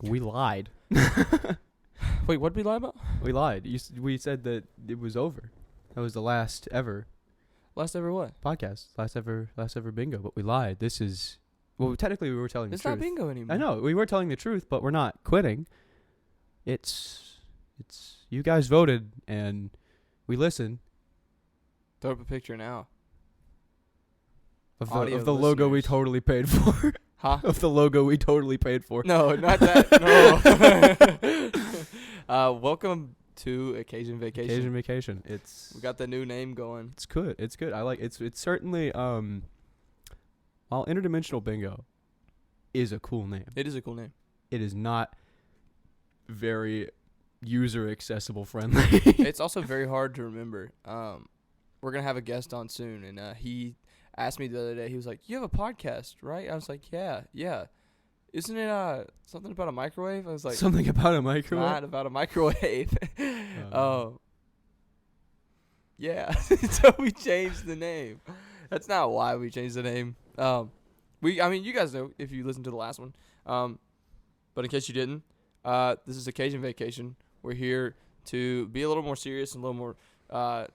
We lied. Wait, what did we lie about? We lied. We said that it was over. That was the last ever Last ever what? podcast. Last ever bingo. But we lied. This is... Well, technically we were telling the It's truth. not bingo anymore. I know. We were telling the truth, but we're not quitting. It's... You guys voted, and we listened. Throw up a picture now. Of Audio the logo we listeners. totally paid for. Huh? Of the logo we totally paid for. No, not that. No. Welcome to Occasion Vacation. Occasion Vacation. We got the new name going. It's good. It's good. I like it's certainly while interdimensional bingo is a cool name. It is a cool name. It is not very user accessible friendly. It's also very hard to remember. We're gonna have a guest on soon, and he asked me the other day. He was like, "You have a podcast, right?" I was like, "Yeah." Isn't it something about a microwave? I was like, Something about a "It's microwave. not about a microwave." Yeah. So we changed the name. That's not why we changed the name. You guys know if you listened to the last one. But in case you didn't, this is Occasion Vacation. We're here to be a little more serious and a little more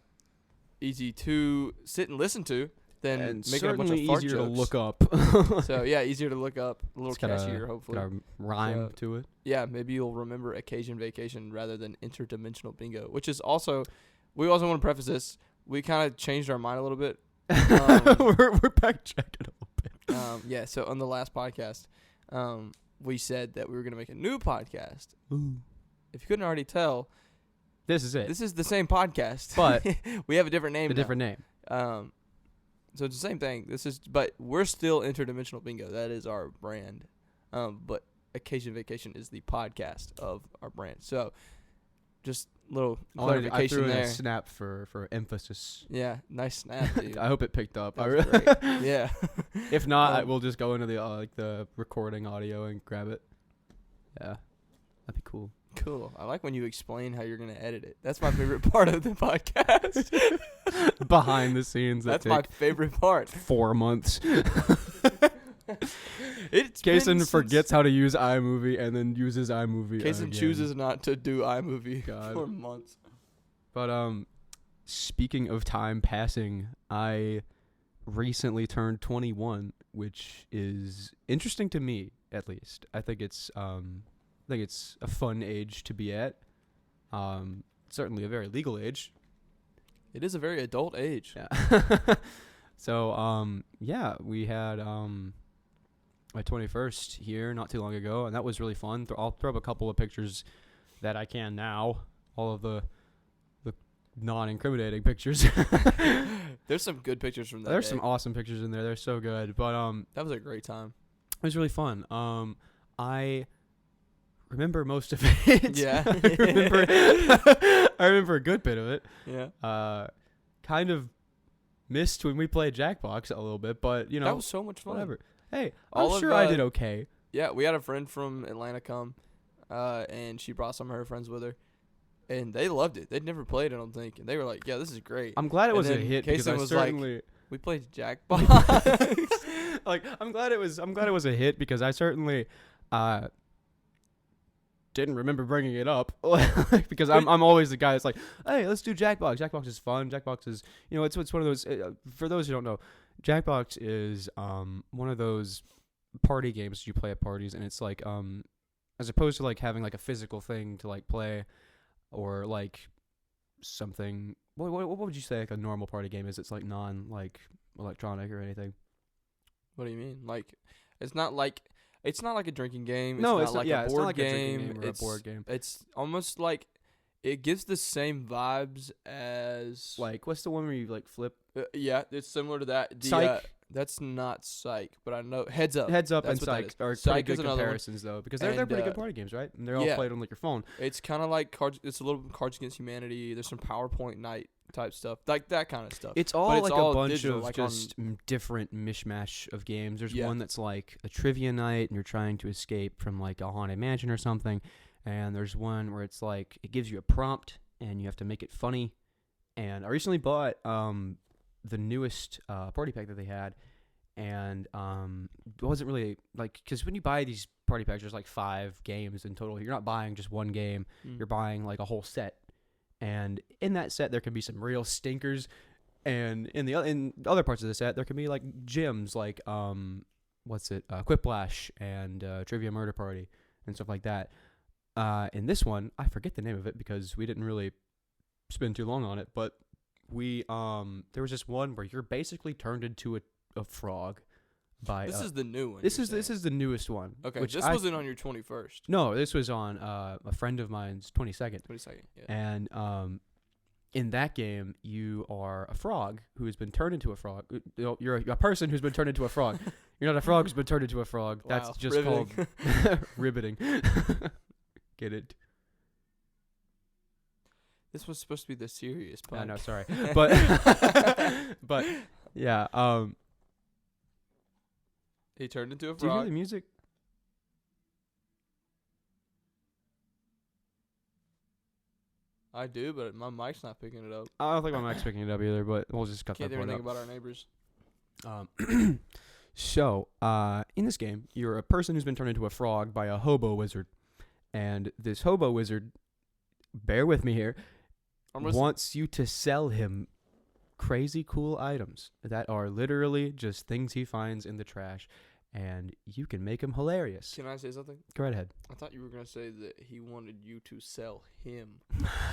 easy to sit and listen to than And making a bunch of certainly fart easier to jokes. look up. So yeah, easier to look up, a little It's got a- catchier, hopefully. Got a rhyme So- to it. Yeah, maybe you'll remember Occasion Vacation rather than Interdimensional Bingo, which is also, we also want to preface this. We kind of changed our mind a little bit. We're backtracking a little bit. Yeah, so on the last podcast, we said that we were going to make a new podcast. Ooh. If you couldn't already tell, This is it. this is the same podcast, But we have a different name a now. different name. So it's the same thing. But we're still Interdimensional Bingo. That is our brand. But Occasion Vacation is the podcast of our brand. So just little I clarification threw in there. a snap for emphasis. Yeah, nice snap, dude. I hope it picked up. That was great. Yeah. If not, we'll just go into the recording audio and grab it. Yeah, that'd be cool. Cool. I like when you explain how you're going to edit it. That's my favorite part of the podcast. Behind the scenes, That's my favorite part. 4 months. It's Kason forgets how to use iMovie and then uses iMovie. Kason again. chooses not to do iMovie God. for months. But speaking of time passing, I recently turned 21, which is interesting to me, at least. I think it's a fun age to be at. Certainly a very legal age. It is a very adult age. Yeah. So yeah, we had my 21st here not too long ago, and that was really fun. I'll throw up a couple of pictures that I can now. All of the non-incriminating pictures. There's some good pictures from that There's day. some awesome pictures in there. They're so good. But That was a great time. it was really fun. I remember most of it. Yeah. I remember a good bit of it. Yeah. Kind of missed when we played Jackbox a little bit, but you know, That was so much fun. whatever. Hey, All I'm of, sure I did okay. Yeah, we had a friend from Atlanta come, and she brought some of her friends with her, and they loved it. They'd never played it, I don't think, and they were like, "Yeah, this is great." I'm glad it And was a then hit because I Kason was like, certainly We played Jackbox. like I'm glad it was a hit because I certainly didn't remember bringing it up because I'm always the guy that's like, hey, let's do Jackbox. Jackbox is fun. Jackbox is, you know, it's one of those, for those who don't know, Jackbox is one of those party games you play at parties, and it's like as opposed to like having like a physical thing to like play or like something, what would you say like a normal party game is? It's like non like electronic or anything. What do you mean? Like, it's not like a drinking game. No, it's not like a it's board not like game. a drinking game or a board game. It's almost like it gives the same vibes as Like, what's the one where you like flip? yeah, it's similar to that. Psych? That's not Psych, but I know Heads Up. Heads Up That's and what that Psych is. are Psych pretty is good another one. comparisons though, because they're And, pretty good party games, right? And they're all yeah. played on like your phone. It's kind of like Cards. It's a little Cards Against Humanity. There's some PowerPoint night type stuff, like that kind of stuff. It's all But it's like all a bunch digital, of like just different mishmash of games. There's Yeah. one that's like a trivia night, and you're trying to escape from like a haunted mansion or something. And there's one where it's like it gives you a prompt, and you have to make it funny. And I recently bought the newest party pack that they had, and it wasn't really like, because when you buy these party packs. There's like 5 games in total. You're not buying just one game. You're buying like a whole set. And in that set, there can be some real stinkers. And in other parts of the set, there can be like gyms, like Quiplash and Trivia Murder Party and stuff like that. In this one, I forget the name of it because we didn't really spend too long on it. But there was this one where you're basically turned into a frog. This is the new one. This is the newest one. Okay, which this wasn't on your 21st. No, this was on a friend of mine's 22nd. 22nd, yeah. And in that game, you are a frog who has been turned into a frog. You're a person who's been turned into a frog. You're not a frog who's been turned into a frog. Wow, That's just riveting. called riveting. Get it? This was supposed to be the serious part. I know, sorry, but yeah. He turned into a Do you hear frog. the music? I do, but my mic's not picking it up. I don't think my mic's picking it up either, but we'll just cut Can't that do part anything out. about our neighbors. So, in this game, you're a person who's been turned into a frog by a hobo wizard. And this hobo wizard, bear with me here, wants you to sell him crazy cool items that are literally just things he finds in the trash. And you can make him hilarious. Can I say something? Go right ahead. I thought you were going to say that he wanted you to sell him.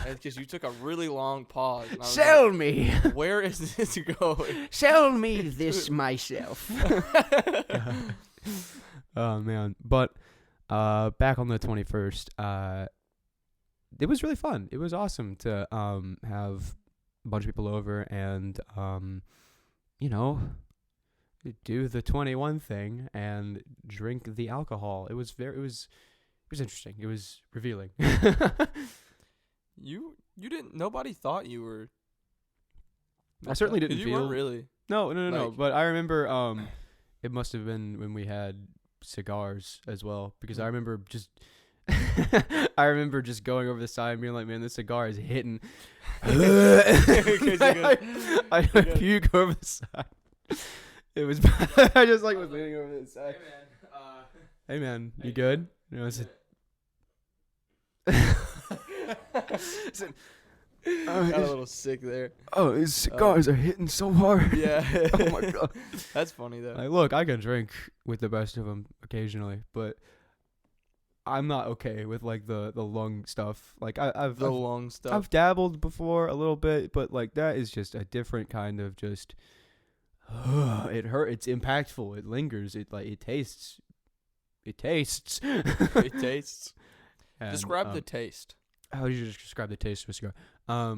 Because you took a really long pause. And I was Sell like, me! where is this going? Sell me this myself. Oh, man. But back on the 21st, it was really fun. It was awesome to have a bunch of people over and, do the 21 thing and drink the alcohol. It was interesting. It was revealing. You didn't. Nobody thought you were. I certainly didn't You feel. weren't really. No. like- But I remember it must have been when we had cigars as well, because I remember just going over the side and being like, man, this cigar is hitting. I puke over the side. It was I just was leaning over the side. Hey man, you good? Got a little sick there. Oh, his cigars are hitting so hard. Yeah. Oh my god. That's funny though. Look, I can drink with the best of them occasionally, but I'm not okay with the lung stuff. I've long stuff. I've dabbled before a little bit, but that is just a different kind of just. It hurt. It's impactful. It lingers. It tastes. It tastes. It tastes. And, Describe the taste. How would you just describe the taste of a cigar? I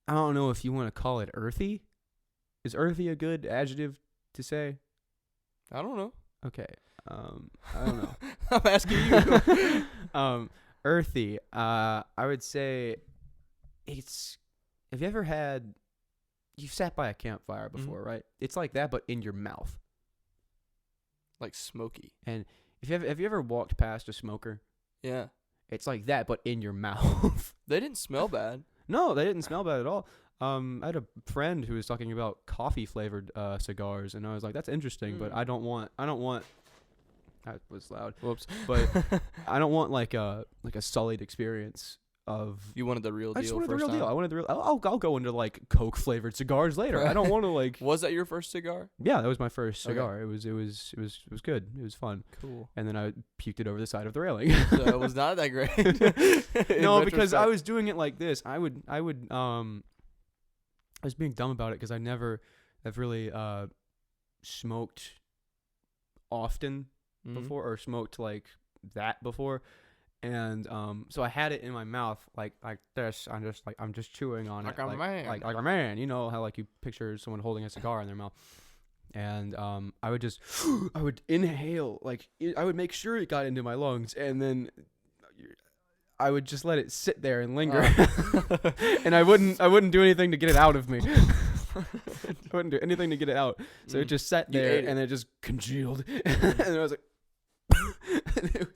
don't know if you want to call it earthy. Is earthy a good adjective to say? I don't know. Okay. I don't know. I'm asking you. Earthy. I would say it's. Have you ever had? You've sat by a campfire before, right? It's like that, but in your mouth. Like smoky. And have you ever walked past a smoker? Yeah. It's like that, but in your mouth. They didn't smell bad. No, they didn't smell bad at all. I had a friend who was talking about coffee flavored cigars, and I was like, "That's interesting, but I don't want." That was loud. Whoops. But I don't want like a sullied experience of. You wanted the real deal. I just wanted the first real time. deal. I wanted the real. I'll go into like Coke flavored cigars later. I don't want to Was that your first cigar? Yeah, that was my first Okay. cigar. It was good. It was fun. Cool. And then I puked it over the side of the railing. So it was not that great. No, because I was doing it like this. I was being dumb about it because I never have really smoked often before, or smoked like that before. And so I had it in my mouth like this. I'm just chewing on Like it a man. like a man. You know how you picture someone holding a cigar in their mouth. And I would just I would inhale, I would make sure it got into my lungs, and then I would just let it sit there and linger. And I wouldn't do anything to get it out of me. I wouldn't do anything to get it out. So it just sat You there ate it. and it just congealed. And I was like and it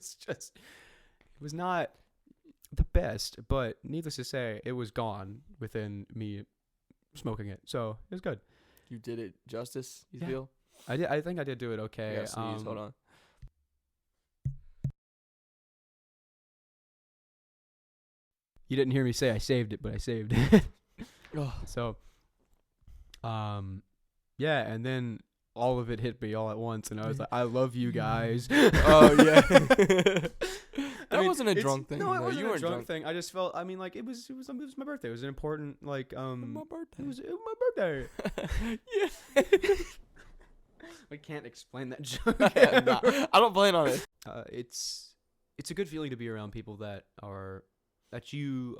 was not the best, but needless to say, it was gone within me smoking it. So it was good. You did it justice, you Yeah. feel? I think I did do it okay. Yeah, sneeze. Hold on. You didn't hear me say I saved it, but I saved it. Oh. So, yeah, and then all of it hit me all at once, and I was like, I love you guys. Oh, yeah. That wasn't a drunk thing. No, it wasn't you a weren't drunk thing. I just felt, I mean, like, it was my birthday. It was an important, like, My birthday. It was my birthday. Yeah. I can't explain that joke. Nah, I don't plan on it. It's a good feeling to be around people that you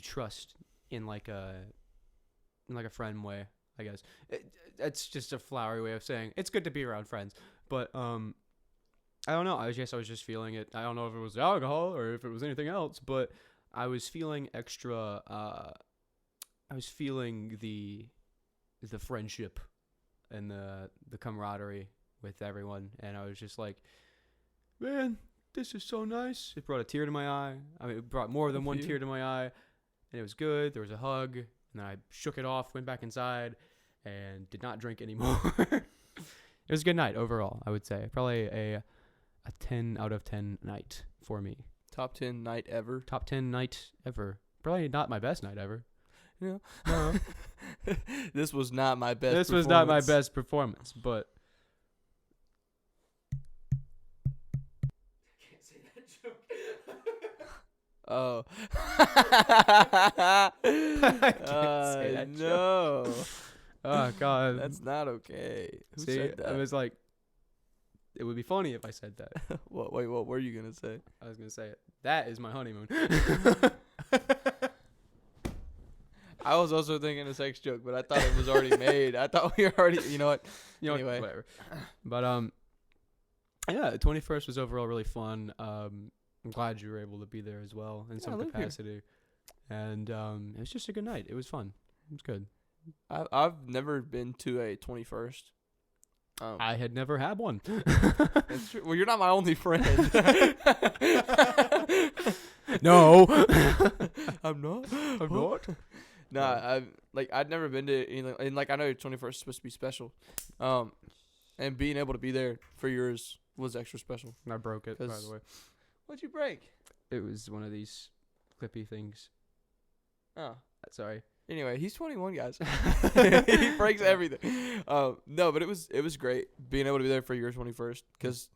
trust in like a friend way, I guess. It's just a flowery way of saying it's good to be around friends. But I don't know. I guess I was just feeling it. I don't know if it was alcohol or if it was anything else, but I was feeling extra. I was feeling the friendship and the camaraderie with everyone, and I was just like, man, this is so nice. It brought a tear to my eye. I mean, it brought more than one tear to my eye, and it was good. There was a hug, and then I shook it off, went back inside, and did not drink anymore. It was a good night overall, I would say. Probably a 10 out of 10 night for me. Top 10 night ever. Top 10 night ever. Probably not my best night ever. Yeah. No. This was not my best. This was not my best performance, but. I can't say that joke. Oh. I can't say that no. joke. Oh God. That's not okay. Who See, said that? I was like, it would be funny if I said that. Wait, what were you gonna say? I was gonna say it. That is my honeymoon. I was also thinking a sex joke, but I thought it was already made. I thought we were already. You know what? Anyway. Whatever. But yeah, the 21st was overall really fun. I'm glad you were able to be there as well in some capacity. And it was just a good night. It was fun. It was good. I've never been to a 21st. I had never had one. That's true. Well, you're not my only friend. No. I'm not. I'm not. Nah, I'd never been to anything, and like I know your 21st is supposed to be special, and being able to be there for yours was extra special. I broke it, by the way. What'd you break? It was one of these clippy things. Oh, sorry. Anyway, he's 21, guys. He breaks everything. No, but it was great being able to be there for your 21st, because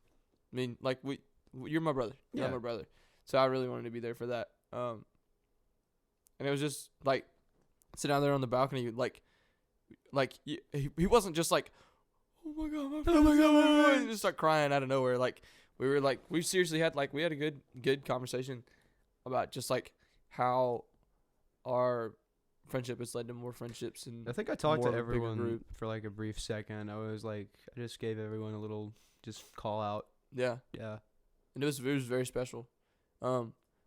I mean, like you're my brother. Yeah. I'm my brother, so I really wanted to be there for that. And it was just like sitting down there on the balcony, he wasn't just like, oh my god, and just start crying out of nowhere. Like we seriously had we had a good conversation about just like how our friendship has led to more friendships, and I think I talked to everyone for like a brief second. I was like, I just gave everyone a little just call out. Yeah, and it was very special,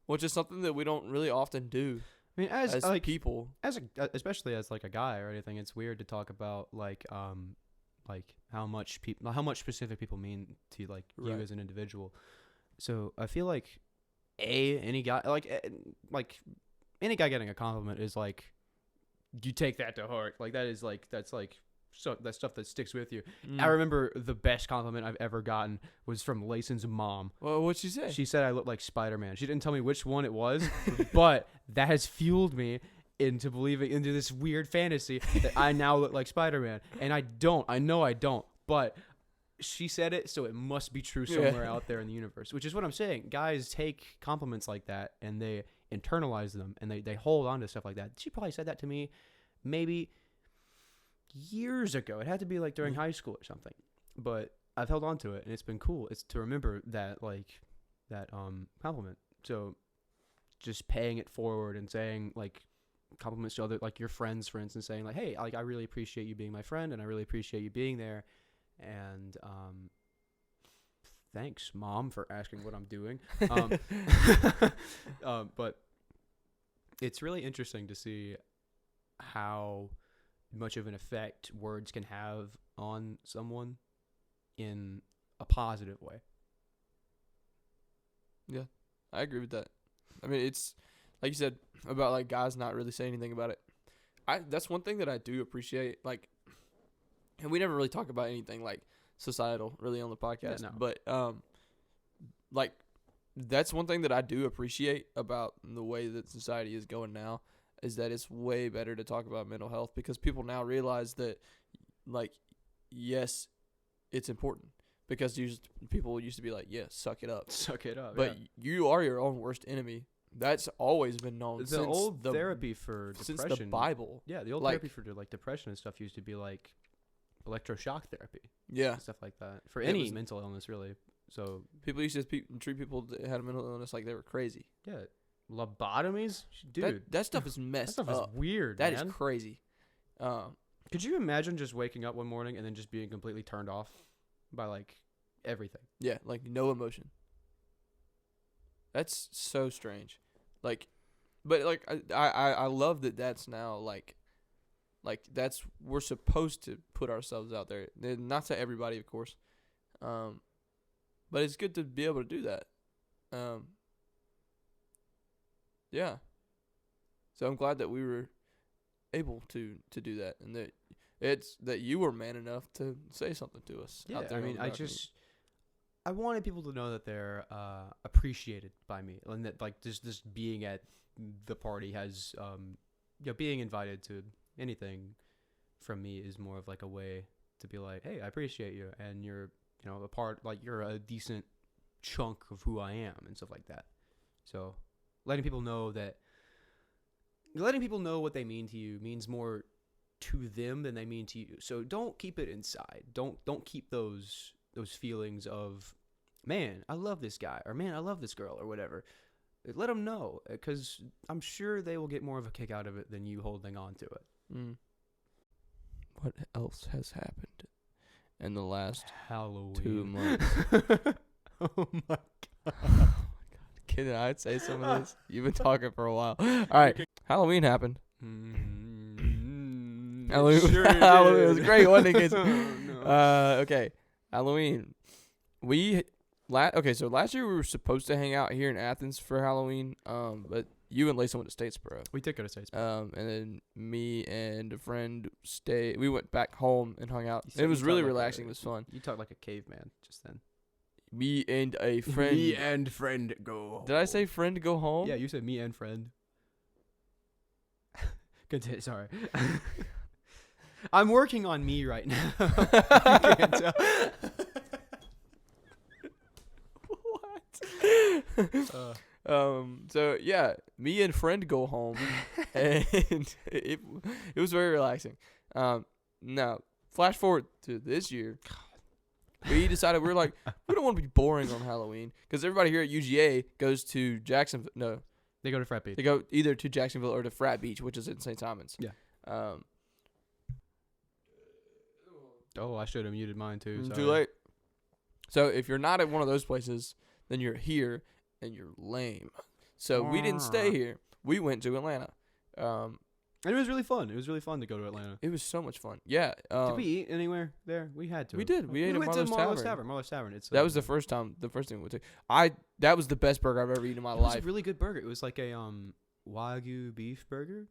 which is something that we don't really often do. I mean, as like people, especially as like a guy or anything, it's weird to talk about like how much specific people mean to like you as an individual. So I feel like any guy any guy getting a compliment is like, you take that to heart. Like that's stuff that sticks with you. I remember the best compliment I've ever gotten was from Layson's mom. Well, what'd she say? She said I look like Spider-Man. She didn't tell me which one it was, but that has fueled me into believing into this weird fantasy that I now look like Spider-Man. And I don't. I know I don't. But she said it, so it must be true somewhere out there in the universe, which is what I'm saying. Guys take compliments like that and they internalize them, and they hold on to stuff like that. She probably said that to me maybe years ago. It had to be like during high school or something, but I've held on to it, and it's been cool. It's to remember that compliment. So just paying it forward and saying like compliments to other, like your friends, for instance, saying like, hey, like I really appreciate you being my friend, and I really appreciate you being there, and thanks, Mom, for asking what I'm doing. But it's really interesting to see how much of an effect words can have on someone in a positive way. Yeah, I agree with that. I mean, it's like you said about like guys not really saying anything about it. That's one thing that I do appreciate. Like, and we never really talk about anything like societal really on the podcast, but like that's one thing that I do appreciate about the way that society is going now, is that it's way better to talk about mental health, because people now realize that, like, yes, it's important. Because people used to be like, yeah, suck it up. Suck it up. But you are your own worst enemy. That's always been known The since old therapy for depression. since the Bible. Yeah, the old Like- therapy for like depression and stuff used to be like electroshock therapy Yeah. and stuff like that. For It any was- mental illness, really. So, People used to treat people that had a mental illness like they were crazy. yeah. Lobotomies? Dude, That stuff is that messed stuff up. is weird, That is man. crazy. Could you imagine just waking up one morning and then just being completely turned off by, like, everything? Yeah, like no emotion. That's so strange. Like, but like I love that that's now like that's, we're supposed to put ourselves out there. Not to everybody, of course. But it's good to be able to do that. Yeah. So I'm glad that we were able to do that, and that you were man enough to say something to us. Yeah, out there I on mean, the balcony. I wanted people to know that they're appreciated by me, and that, like, just being at the party has, being invited to anything from me is more of like a way to be like, hey, I appreciate you, and you're, a part, like, you're a decent chunk of who I am and stuff like that. So, letting people know what they mean to you means more to them than they mean to you. So don't keep it inside. Don't keep those feelings of, man, I love this guy, or man, I love this girl, or whatever. Let them know, because I'm sure they will get more of a kick out of it than you holding on to it. What else has happened in the last Halloween. 2 months? Oh my god. Can I say some of this? You've been talking for a while. All right. Halloween happened. Halloween, Sure Halloween was did. great, wasn't it? Oh, no. Okay. Halloween. So last year we were supposed to hang out here in Athens for Halloween, but you and Layson went to Statesboro. We did go to Statesboro. And then me and a friend we went back home and hung out. You It was talk really like relaxing. It was fun. You talked like a caveman just then. Me and a friend. Me and friend go home. Did I say friend go home? Yeah, you said me and friend. Sorry. I'm working on me right now. You can't tell. What? So yeah, me and friend go home, and it was very relaxing. Now flash forward to this year, we decided we were like, we don't want to be boring on Halloween, because everybody here at UGA goes to Jacksonville. No, They go to Frat Beach. they go either to Jacksonville or to Frat Beach, which is in St. Simons. Yeah. Oh, I should have muted mine too. Sorry. Too late. So if you're not at one of those places, then you're here and you're lame. So we didn't stay here. We went to Atlanta. And it was really fun. It was really fun to go to Atlanta. It was so much fun. Yeah. Did we eat anywhere there? We had to. We did. We ate at went Marlowe's to Marlowe's Tavern. Marlowe's Tavern. It's That was the first thing we went to. That was the best burger I've ever eaten in my It was life. a really good burger. It was like a Wagyu beef burger,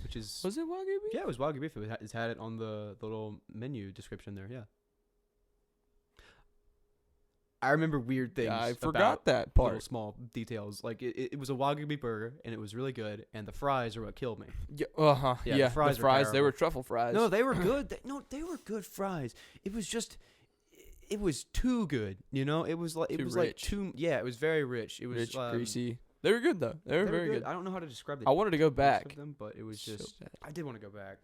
which is Was it Wagyu beef? yeah, it was Wagyu beef. It had it on the little menu description there. Yeah. I remember weird things. Yeah, I about forgot that little part. small details. Like it was a Wagyu beef burger, and it was really good. And the fries are what killed me. Yeah. Uh-huh. Yeah, Yeah. the fries The were fries, they terrible. were truffle fries. No, they were good. They were good fries. It was just, it was too good. It was like Too like rich. too. Yeah, it was very rich. It was rich, um, greasy. They were good though. They were very good. I don't know how to describe I wanted to go taste back. of them, but it was So just. bad. I did want to go back.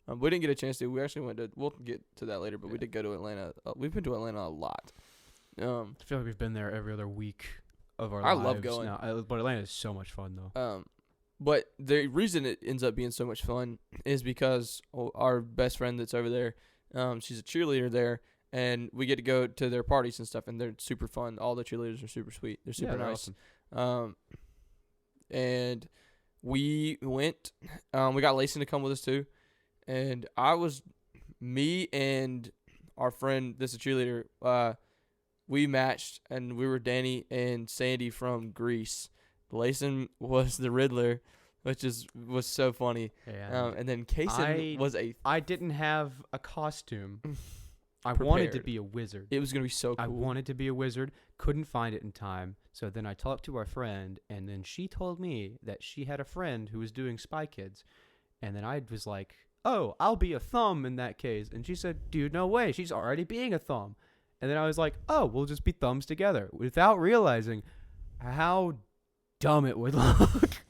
We didn't get a chance to. We actually went to. We'll get to that later, but we Yeah. did go to Atlanta. We've been to Atlanta a lot. I feel like we've been there every other week of our I lives. love going. Now. But Atlanta is so much fun though. But the reason it ends up being so much fun is because our best friend that's over there, she's a cheerleader there, and we get to go to their parties and stuff, and they're super fun. All the cheerleaders are super sweet. They're super they're nice. awesome. And we went. We got Layson to come with us too, and me and our friend that's a cheerleader. We matched, and we were Danny and Sandy from Greece. Layson was the Riddler, which was so funny. Yeah. And then Kason was I didn't have a costume, I wanted to prepared. be a wizard. It was gonna be so cool. I wanted to be a wizard, couldn't find it in time. So then I talked to our friend, and then she told me that she had a friend who was doing Spy Kids. And then I was like, oh, I'll be a thumb in that case. And she said, dude, no way. She's already being a thumb. And then I was like, oh, we'll just be thumbs together, without realizing how dumb it would look.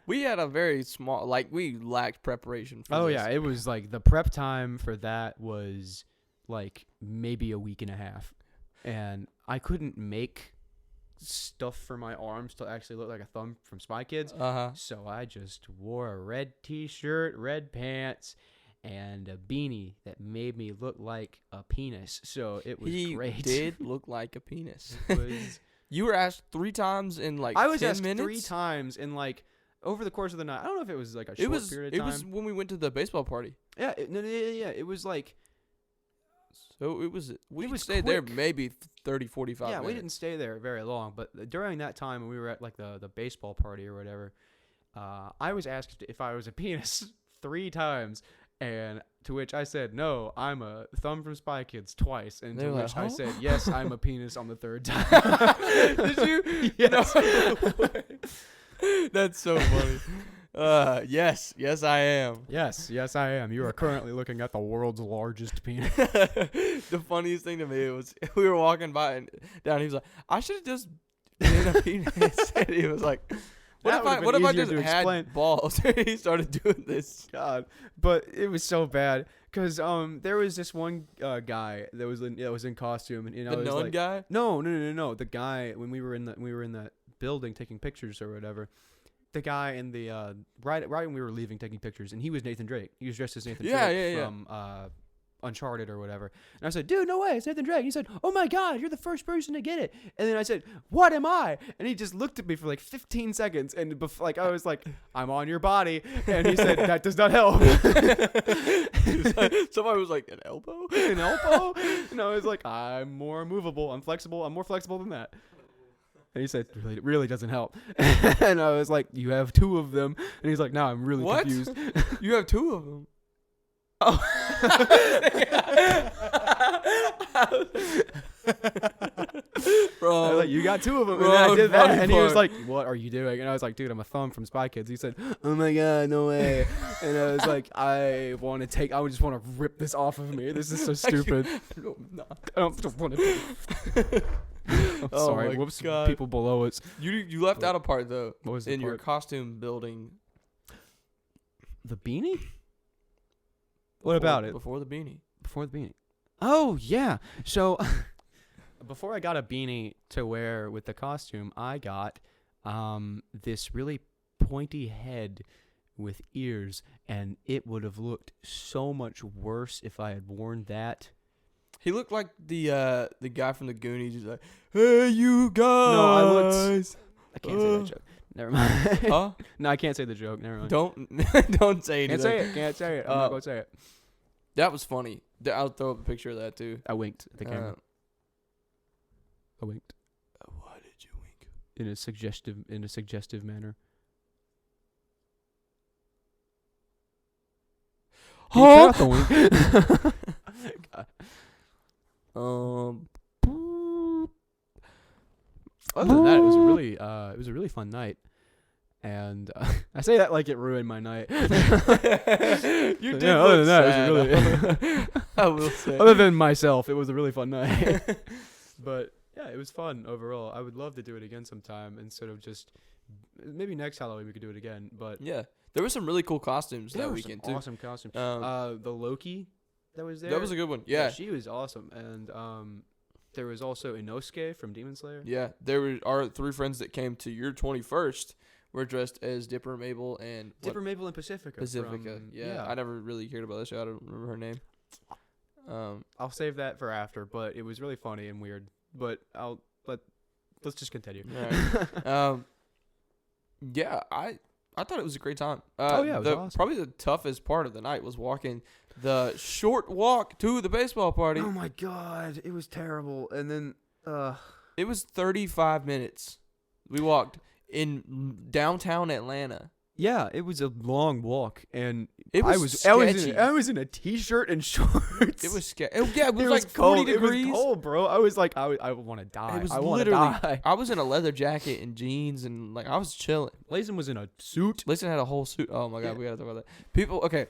We had a very small, like, we lacked preparation for Oh, this. yeah. It was like the prep time for that was like maybe a week and a half. And I couldn't make stuff for my arms to actually look like a thumb from Spy Kids. Uh-huh. So I just wore a red t-shirt, red pants, and a beanie that made me look like a penis. So it was great. He did look like a penis. It was, You were asked 3 times in like I was 10 asked minutes? 3 times in like over the course of the night. I don't know if it was like a short period of time. It was when we went to the baseball party. Yeah, yeah. It was like, So it was we It was stayed there quick. maybe 30, 45 yeah, minutes. we didn't stay there very long. But during that time when we were at like the baseball party or whatever, I was asked if I was a penis 3 times. And to which I said, no, I'm a thumb from Spy Kids twice. And They to were which like, I huh? said, yes, I'm a penis on the 3rd time. Did you? Yes. No. That's so funny. Yes, I am. Yes, I am. You are currently looking at the world's largest penis. The funniest thing to me was we were walking by and down. He was like, "I should have just been a penis." And he was like, That would've What been if I easier just to had explain. balls?" He started doing this. God, but it was so bad because there was this one guy that was in costume, and I The was known like, guy. no, the guy when we were in that building taking pictures or whatever. The guy in the right when we were leaving taking pictures, and he was Nathan Drake. He was dressed as Nathan Drake from Uncharted or whatever. And I said, dude, no way, it's Nathan Drake. He said, oh my God, you're the first person to get it. And then I said, what am I? And he just looked at me for like 15 seconds, and I was like, I'm on your body. And he said, that does not help. Somebody was like, an elbow? An elbow? And I was like, I'm more movable. I'm flexible. I'm more flexible than that. And he said, it really doesn't help. And I was like, you have 2 of them. And he's like, no, I'm really What? confused. You have 2 of them. Oh. Bro, I was like, you got 2 of them. Bro, And then I did that. funny And he was part. like, what are you doing? And I was like, dude, I'm a thumb from Spy Kids. He said, oh my God, no way. And I was like, I just want to rip this off of me. This is so stupid. I don't want to. I'm Oh sorry. my Whoops. God. People below us. You left out a part though. What was the in your part? costume building? The beanie? What about it? Before the beanie. Before the beanie. Oh, yeah. So before I got a beanie to wear with the costume, I got this really pointy head with ears, and it would have looked so much worse if I had worn that. He looked like the guy from the Goonies. He's like, "Hey, you guys." No, I looked. I can't say that joke. Never mind. Huh? No, I can't say the joke. Never mind. Don't say anything. Can't say it. Can't say it. I'm not gonna say it. That was funny. I'll throw up a picture of that too. I winked at the camera. I winked Why did you wink? in a suggestive manner. Huh? Cut out the wink. God. Other than that, it was a really fun night, and I say that like it ruined my night. You did. Yeah, other than that, it was really. I will say. Other than myself, it was a really fun night. But yeah, it was fun overall. I would love to do it again sometime instead of just maybe next Halloween we could do it again. But Yeah, there were some really cool costumes there that were weekend some too. awesome costumes. Um, The Loki that was there. That was a good one. Yeah. She was awesome, and there was also Inosuke from Demon Slayer. Yeah, there were our 3 friends that came to your 21st were dressed as Dipper, Mabel, and Dipper, Mabel, and Pacifica. Pacifica. From, Yeah, I never really cared about that show. I don't remember her name. I'll save that for after, but it was really funny and weird. But let's just continue. Right. Yeah, I thought it was a great time. Oh, yeah, it was awesome. Probably the toughest part of the night was walking the short walk to the baseball party. Oh my God, it was terrible. And then It was 35 minutes. We walked in downtown Atlanta. Yeah, it was a long walk, and It I was was sketchy. I was in a t-shirt and shorts. It was scary. Yeah, it was It like was 40 cold. degrees. It was cold, bro. I was like, I want to die. It was I want to literally. die. I was in a leather jacket and jeans, and like I was chilling. Layson was in a suit. Layson had a whole suit. Oh my god, Yeah. we gotta talk about that. People, okay.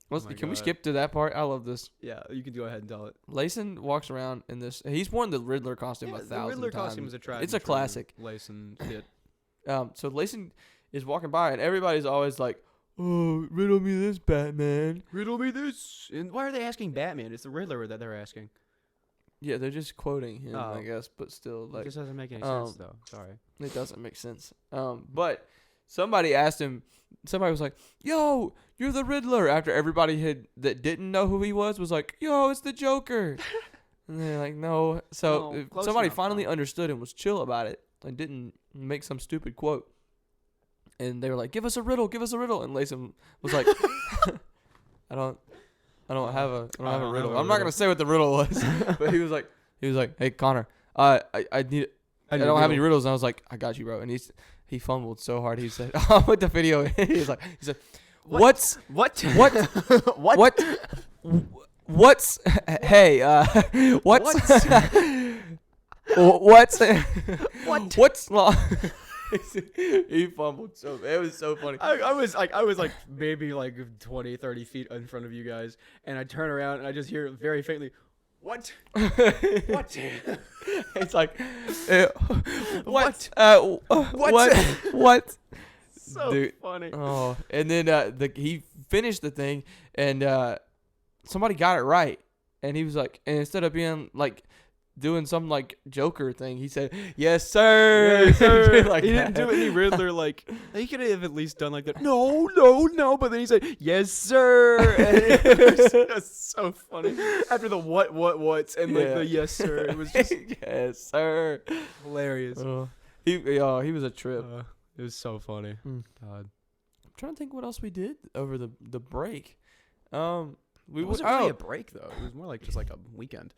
Oh my Can we God. skip to that part? I love this. Yeah, you can go ahead and tell it. Layson walks around in this. He's worn the Riddler costume Yeah, 1,000 the Riddler times. costume is a tried It's and a true classic. Layson shit. So Layson is walking by, and everybody's always like, "Oh, riddle me this, Batman." Riddle me this. And why are they asking Batman? It's the Riddler that they're asking. Yeah, they're just quoting him, Oh. I guess, but still, It like, just doesn't make any sense though. Sorry. it doesn't make sense. But somebody asked him. Somebody was like, "Yo, you're the Riddler." After everybody that didn't know who he was like, "Yo, it's the Joker." And they're like, "No." So No, close somebody enough, finally though. understood and was chill about it and didn't make some stupid quote. And they were like, "Give us a riddle, give us a riddle." And Layson was like, "I don't have a riddle. I'm not gonna say what the riddle was." But he was like, "Hey Connor, I don't have any riddles." And I was like, "I got you, bro." And he fumbled so hard. He said, "Oh, with the video." He said, "What's What? what's hey what's what's long?" He fumbled so it was so funny. I was like maybe like 20, 30 feet in front of you guys, and I turn around and I just hear very faintly, "What? What?" It's like, What? what? So Dude. funny. Oh, and then he finished the thing, and somebody got it right, and he was like, and instead of being like doing some like Joker thing, he said, "Yes, sir." Yes, sir. Like He didn't do any Riddler like. He could have at least done like that. No. But then he said, "Yes, sir." And it was so funny. After the what's and like Yeah. the yes, sir, it was just Yes, sir. hilarious. He was a trip. It was so funny. Mm. God. I'm trying to think what else we did over the break. We It wasn't really a break though. It was more like just like a weekend.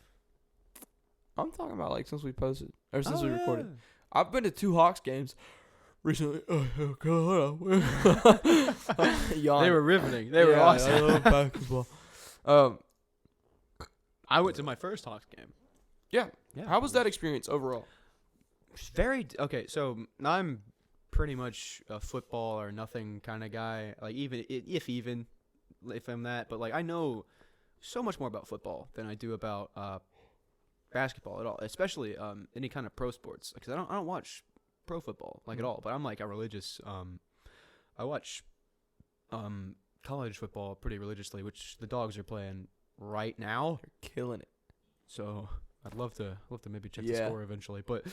I'm talking about like since we posted or since Oh, we yeah. recorded. I've been to 2 Hawks games recently. Oh God, They were riveting. They were awesome. I love basketball. I went to my first Hawks game. Yeah. Yeah. How was that experience overall? Very okay. So I'm pretty much a football or nothing kind of guy. Like if I'm that, but like I know so much more about football than I do about basketball at all. Especially any kind of pro sports. Because I don't watch pro football like at all. But I'm like a religious. I watch college football pretty religiously, which the Dogs are playing right now. You're killing it. So I'd love to maybe check Yeah. the score eventually, but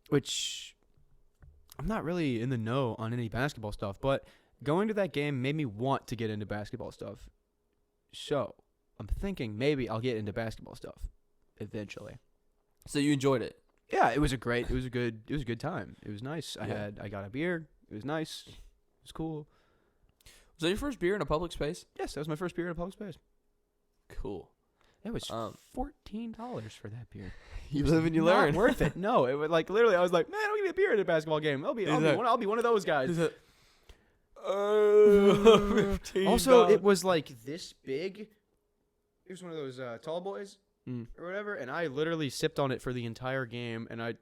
which I'm not really in the know on any basketball stuff, but going to that game made me want to get into basketball stuff. So I'm thinking maybe I'll get into basketball stuff eventually. So you enjoyed it? Yeah, it was a good time. It was nice. Yeah. I got a beer. It was nice. It was cool. Was that your first beer in a public space? Yes, that was my first beer in a public space. Cool. It was $14 for that beer. You live and you Not learn. worth it. No, it was like literally. I was like, man, I'm gonna get a beer at a basketball game. I'll be one of those guys. Also, it was like this big. It was one of those tall boys or whatever, and I literally sipped on it for the entire game, and I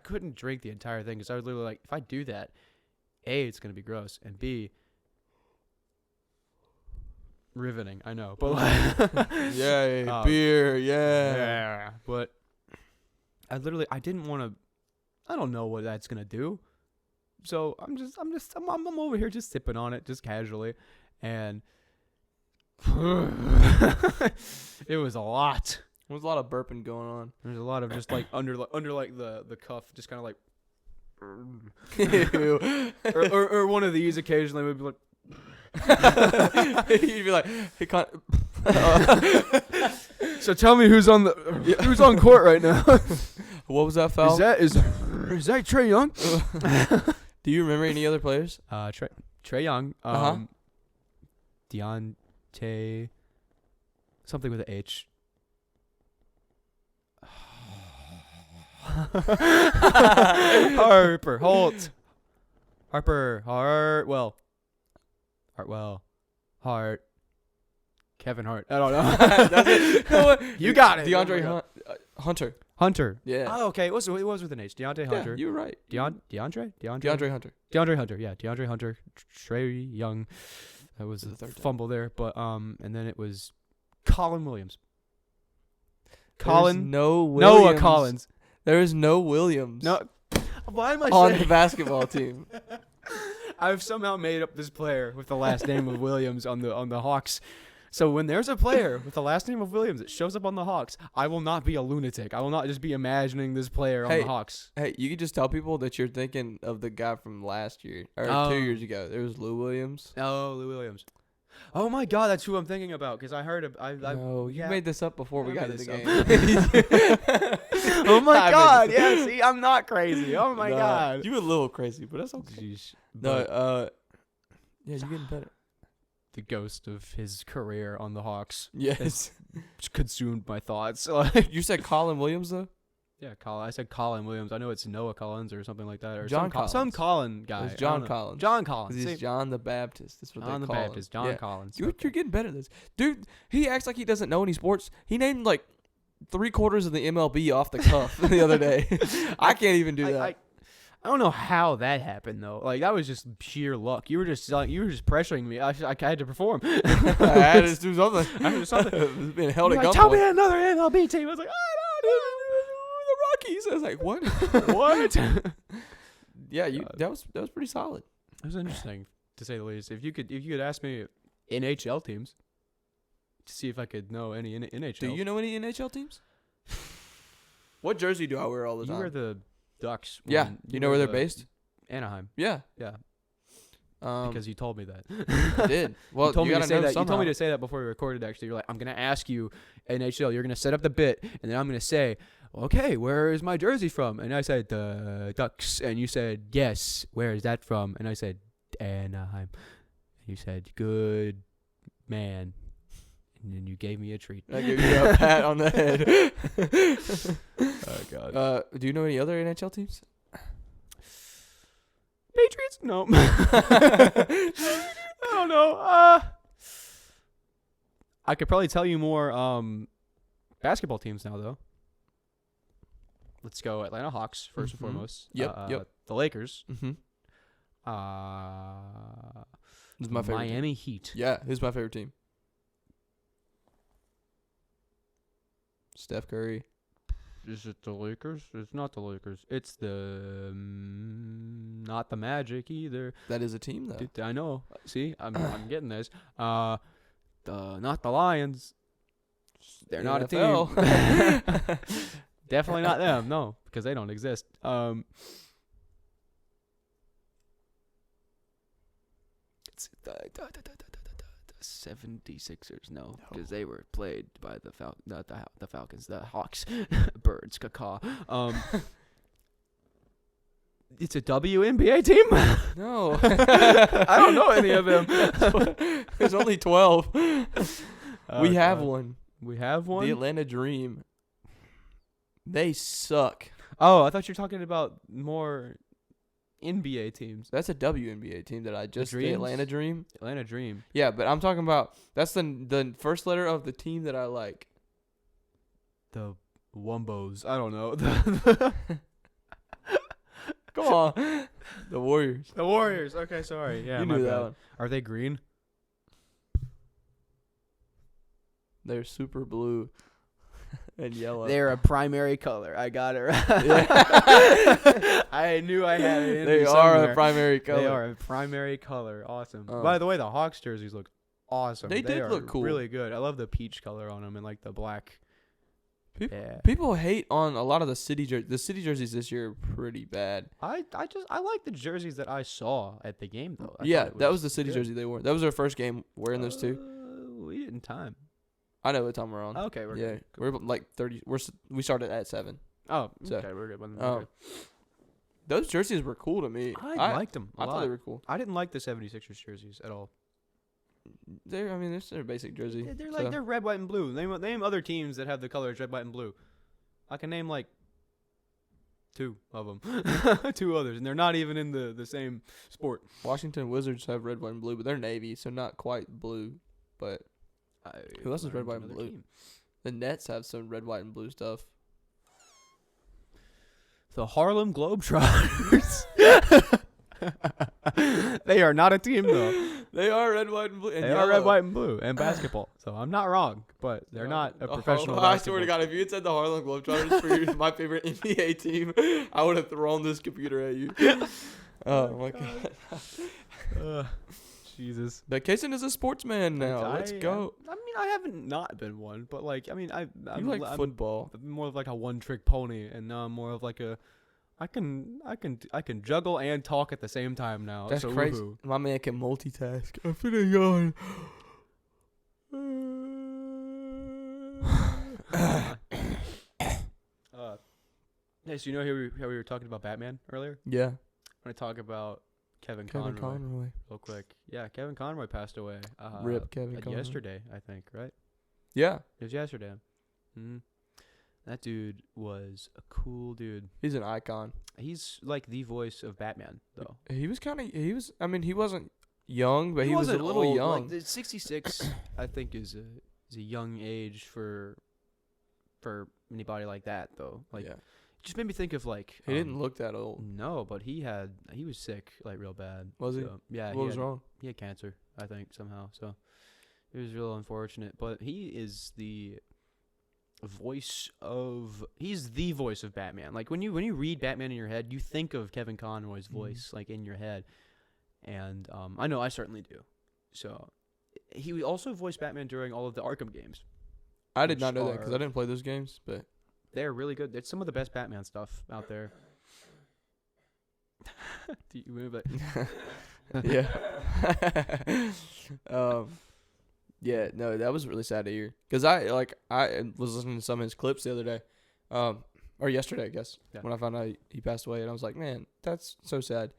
couldn't drink the entire thing because I was literally like, if I do that, A, it's gonna be gross, and B, riveting. I know, but Yay, beer, yeah. But I didn't want to. I don't know what that's gonna do. So I'm over here just sipping on it just casually, and it was a lot. There was a lot of burping going on. There's a lot of just like under like the cuff, just kind of like, or one of these occasionally would be like. You'd be like, "Hey, So tell me who's on court right now? what was that foul?" Is that Trey Young? Do you remember any other players? Trey Young. Uh-huh. Deontay. Something with an H. Harper Holt. Hartwell. Kevin Hart. I don't know. That's it. No, what? You got it. DeAndre Oh my God. Hunter. Hunter. Yeah. Oh, okay. It was with an H. Deontay Hunter. Yeah, you're right. DeAndre DeAndre Hunter. Yeah, DeAndre Hunter. Trey Young. That was The a third time. fumble there, but and then it was Colin Williams. There's no Williams. Noah Collins. There is no Williams. No. Why am I on saying the basketball team. I've somehow made up this player with the last name of Williams on the Hawks. So when there's a player with the last name of Williams that shows up on the Hawks, I will not be a lunatic. I will not just be imagining this player on the Hawks. Hey, you can just tell people that you're thinking of the guy from last year or 2 years ago. There was Lou Williams. Oh, Lou Williams. Oh my God, that's who I'm thinking about because I heard. No, you made this up before we got to the game. Oh my God! Yeah, see, I'm not crazy. Oh my God, you a little crazy, but that's okay. Jeez. No, yeah, you're getting better. The ghost of his career on the Hawks Yes, consumed my thoughts. you said Colin Williams though. Yeah, I said Colin Williams. I know it's Noah Collins or something like that, or John some Colin guy. It's John Collins. John Collins. He's John the Baptist. That's what John they the call Baptist. him. John Yeah. Collins. You're getting better at this, dude. He acts like he doesn't know any sports. He named like 3/4 of the MLB off the cuff the other day. I can't even do that. I don't know how that happened though. Like that was just sheer luck. You were just pressuring me. I had to perform. I had to do something. I had to do something. It was being held at gunpoint. Tell me another MLB team. I was like, The Rockies. I was like, what? what? Yeah, that was pretty solid. It was interesting to say the least. If you could ask me NHL teams to see if I could know any NHL. Do you know any NHL teams? What jersey do I wear all the time? You wear the Ducks. Yeah, you know where they're based? Anaheim. Yeah. Because you told me that. I did. Well, you told me to say that. somehow. You told me to say that before we recorded. Actually, you're like, I'm gonna ask you NHL. You're gonna set up the bit, and then I'm gonna say, okay, where is my jersey from? And I said the Ducks, and you said yes. Where is that from? And I said Anaheim. And you said good man. And then you gave me a treat. I gave you a pat on the head. Oh God. Do you know any other NHL teams? Patriots? No. I don't know. I could probably tell you more basketball teams now, though. Let's go Atlanta Hawks first and foremost. Yep. The Lakers. Mm-hmm. This is my favorite. Miami Heat. Yeah, who's my favorite team? Steph Curry. Is it the Lakers? It's not the Lakers. It's the not the Magic either. That is a team though. Dude, I know. See, I'm getting this. Not the Lions. They're not a team. Definitely not them. No, because they don't exist. It's the 76ers. No, because they were played by the the Falcons, the Hawks, birds, cacaw. It's a WNBA team. No, I don't know any of them. There's only 12. We have God. one. We have one. The Atlanta Dream. They suck. Oh, I thought you were talking about more NBA teams. That's a WNBA team that I just the Dreams? Atlanta Dream. Atlanta Dream. Yeah, but I'm talking about that's the first letter of the team that I like. The Wumbos. I don't know. Come on. The Warriors. The Warriors. Okay, sorry. Yeah, you my knew bad. that one. Are they green? They're super blue and yellow. They're a primary color. I got it right. Yeah. I knew I had it in They me are somewhere. a primary color. They are a primary color. Awesome. By the way, the Hawks jerseys look awesome. They did are look cool. Really good. I love the peach color on them and like the black. People hate on a lot of the city jerseys. The city jerseys this year are pretty bad. I like the jerseys that I saw at the game though. That was the city jersey they wore. That was their first game wearing those two. We didn't time. I know what time we're on. Okay, we're good. We're like 30. We started at 7. Oh, So, okay, we're good. We're good. Those jerseys were cool to me. I liked them a I lot. thought they were cool. I didn't like the 76ers jerseys at all. It's their basic jersey. They're red, white, and blue. Name other teams that have the colors red, white, and blue. I can name like 2 of them. 2 others, and they're not even in the same sport. Washington Wizards have red, white, and blue, but they're navy, so not quite blue. But who else is red, white, and blue? Team. The Nets have some red, white, and blue stuff. The Harlem Globetrotters. They are not a team though. They are red, white, and blue. And They are red, white, and blue, and basketball. So I'm not wrong, but they're not a professional. I swear to God, if you had said the Harlem Globetrotters for my favorite NBA team, I would have thrown this computer at you. Oh my God. Jesus. But Kason is a sportsman now. Let's go. I mean, I haven't not been one, but like, I mean, You like football? I'm more of like a one-trick pony, and now I'm more of like a. I can juggle and talk at the same time now. That's so crazy. woohoo. My man can multitask. I'm finna yawn. Hey, so you know how we were talking about Batman earlier? Yeah. I'm gonna talk about Kevin Conroy real quick. Yeah, Kevin Conroy passed away. Rip Kevin Conroy. Yesterday, I think, right? Yeah. It was yesterday. Mm-hmm. That dude was a cool dude. He's an icon. He's like the voice of Batman, though. He wasn't young, but he was a little old. young. Like the 66, I think, is a young age for anybody like that, though. Like, yeah. it just made me think of like He didn't look that old. No, but he was sick, like real bad. Was he? Yeah. What was wrong? He had cancer, I think, somehow. So it was real unfortunate. But he is the he's the voice of Batman. Like when you read Batman in your head, you think of Kevin Conroy's voice like in your head. And I know I certainly do. So he also voiced Batman during all of the Arkham games. I did not know that because I didn't play those games, but they're really good. It's some of the best Batman stuff out there. Do you move it? Yeah. Yeah, no, that was really sad to hear. Because I was listening to some of his clips the other day. Or yesterday, I guess, when I found out he passed away. And I was like, man, that's so sad.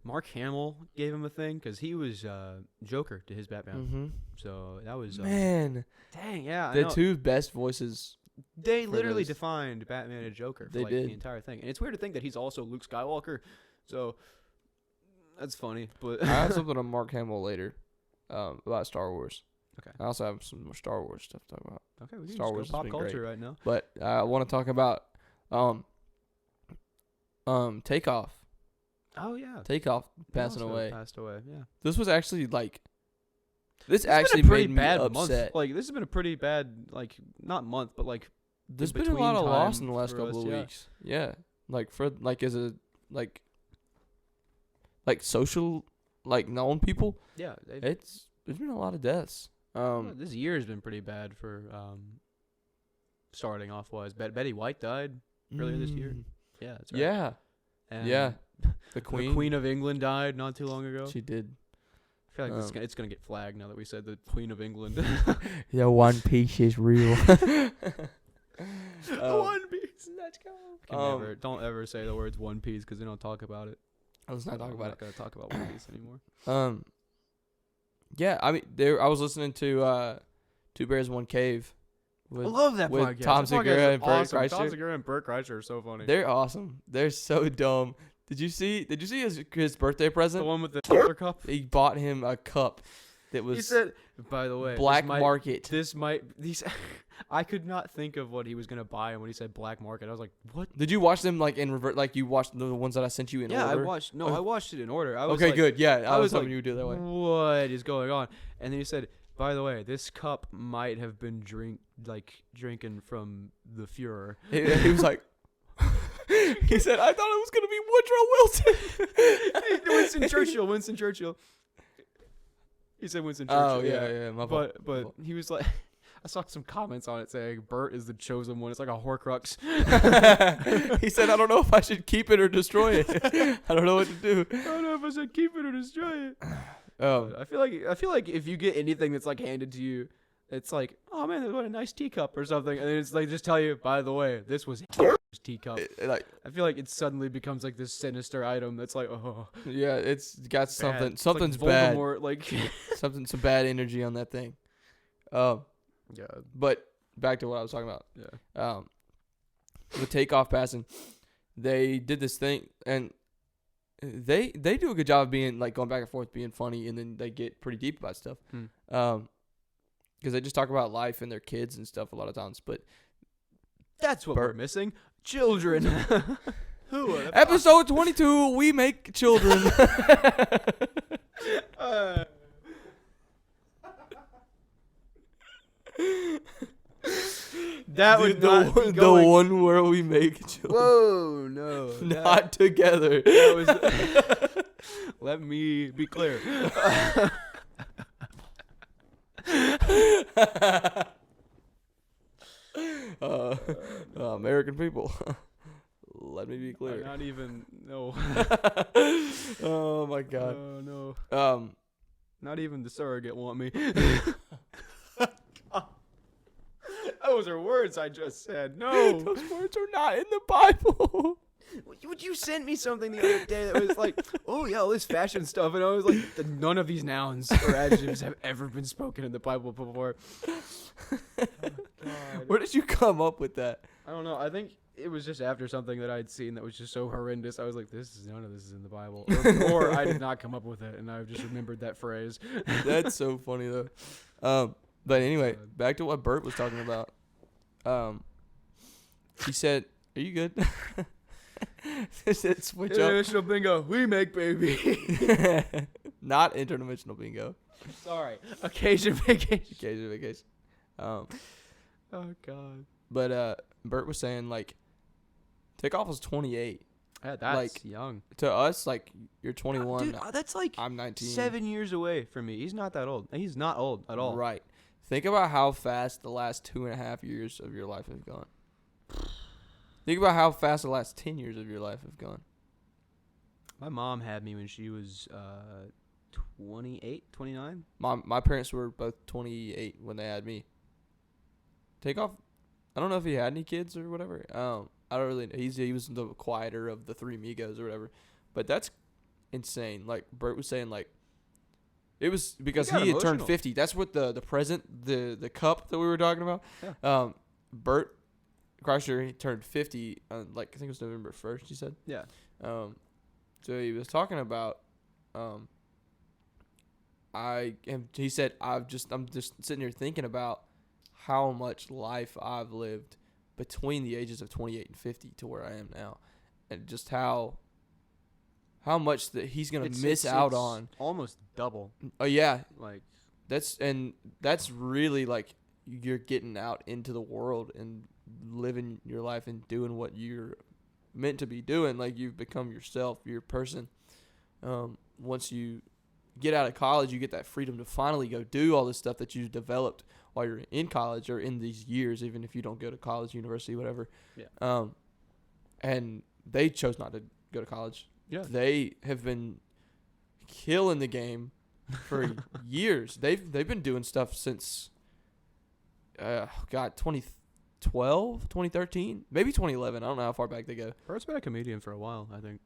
Mark Hamill gave him a thing because he was Joker to his Batman. Mm-hmm. So that was... man. Dang, yeah. The two best voices. They literally defined Batman and Joker for did. The entire thing. And it's weird to think that he's also Luke Skywalker. So that's funny. But I have something on Mark Hamill later about Star Wars. Okay. I also have some more Star Wars stuff to talk about. Okay, we can Star just Wars go pop has been culture great. right now. But I want to talk about Takeoff. Oh yeah. Takeoff passing Also away. Passed away. Yeah. This was actually like. This It's actually been a pretty made bad me upset. month. Like this has been a pretty bad, like not month, but like There's in been a lot of between loss time in the last for couple us, of yeah. weeks. Yeah, like for like as a like social like known people. yeah. There's been a lot of deaths. This year has been pretty bad for starting off wise. Betty White died earlier this year. Yeah, that's right. Yeah, And yeah. The The Queen. Queen of England died not too long ago. She did. I feel like it's gonna get flagged now that we said the Queen of England. The One Piece is real. One Piece, let's go. Don't ever say the words One Piece because they don't talk about it. Let's not talk I'm about not gonna talk about One Piece anymore. it. Yeah, I mean, I was listening to Two Bears One Cave. I love that with podcast. Tom That podcast Segura is and Bert awesome. Kreischer. Tom Segura and Bert Kreischer are so funny. They're awesome. They're so dumb. Did you see his birthday present? The one with the Taylor cup. He bought him a cup that was He said, by the way, black market. These I could not think of what he was gonna buy, and when he said black market, I was like, "What?" Did you watch them like in revert? Like you watched the ones that I sent you in order? I watched. No, I watched it in order. I was okay, like, good. Yeah, I was like, hoping you would do it that way. What is going on? And then he said, "By the way, this cup might have been drinking from the Fuhrer." He was like, he said, "I thought it was gonna be Woodrow Wilson." Winston Churchill. He said Winston Churchill. Oh yeah. My fault. But he was like, I saw some comments on it saying Bert is the chosen one. It's like a Horcrux. He said, "I don't know if I should keep it or destroy it. I don't know what to do. I don't know if I should keep it or destroy it." I feel like if you get anything that's like handed to you, it's like, oh man, what a nice teacup or something, and then it's like just tell you, by the way, this was teacup. like I feel like it suddenly becomes like this sinister item that's like, oh yeah, it's got bad. something. It's Something's like bad. Voldemort, like Some bad energy on that thing. yeah, But back to what I was talking about. yeah. The Takeoff passing. they did this thing, and they do a good job of being like going back and forth, being funny, and then they get pretty deep about stuff. Because they just talk about life and their kids and stuff a lot of times. But that's what we're missing. Children. Who are Episode 22, we make children. That would not be the one where we make children. Whoa, no. Not together. That was, let me be clear. American people. Let me be clear. Not even, no. Oh my God. Oh no. Not even the surrogate want me. Those are words I just said. No. Those words are not in the Bible. Would you send me something the other day that was like, oh yeah, all this fashion stuff, and I was like, none of these nouns or adjectives have ever been spoken in the Bible before. Oh, God. Where did you come up with that? I don't know. I think it was just after something that I'd seen that was just so horrendous. I was like, none of this is in the Bible, or I did not come up with it, and I just remembered that phrase. That's so funny though. But anyway, back to what Bert was talking about. He said, "Are you good?" He said, "Switch up." International bingo. We make baby. Not interdimensional bingo. Sorry. Occasion vacation. Occasion vacation. Oh God. But Bert was saying like, Takeoff was 28. Yeah, that's like, young. To us, like you're 21. Dude, that's like I'm 19. 7 years away from me. He's not that old. He's not old at all. Right. Think about how fast the last 2.5 years of your life have gone. Think about how fast the last 10 years of your life have gone. My mom had me when she was 28, 29. My parents were both 28 when they had me. Takeoff, I don't know if he had any kids or whatever. I don't really know. He was the quieter of the three Migos or whatever. But that's insane. Like Bert was saying, like, it was because he had turned 50. That's what the present, the cup that we were talking about. Yeah. Bert Kreischer, he turned 50 on, like, I think it was November 1st, he said. Yeah. So he was talking about, he said, I'm just sitting here thinking about how much life I've lived between the ages of 28 and 50 to where I am now. And just how much that he's going to miss out on. Almost double. Oh, yeah. Like, that's really, like, you're getting out into the world and living your life and doing what you're meant to be doing. Like, you've become yourself, your person. Once you get out of college, you get that freedom to finally go do all this stuff that you developed while you're in college or in these years, even if you don't go to college, university, whatever. Yeah. And they chose not to go to college. Yeah. They have been killing the game for years. They've been doing stuff since 2012, 2013, maybe 2011. I don't know how far back they go. Bert's been a comedian for a while, I think.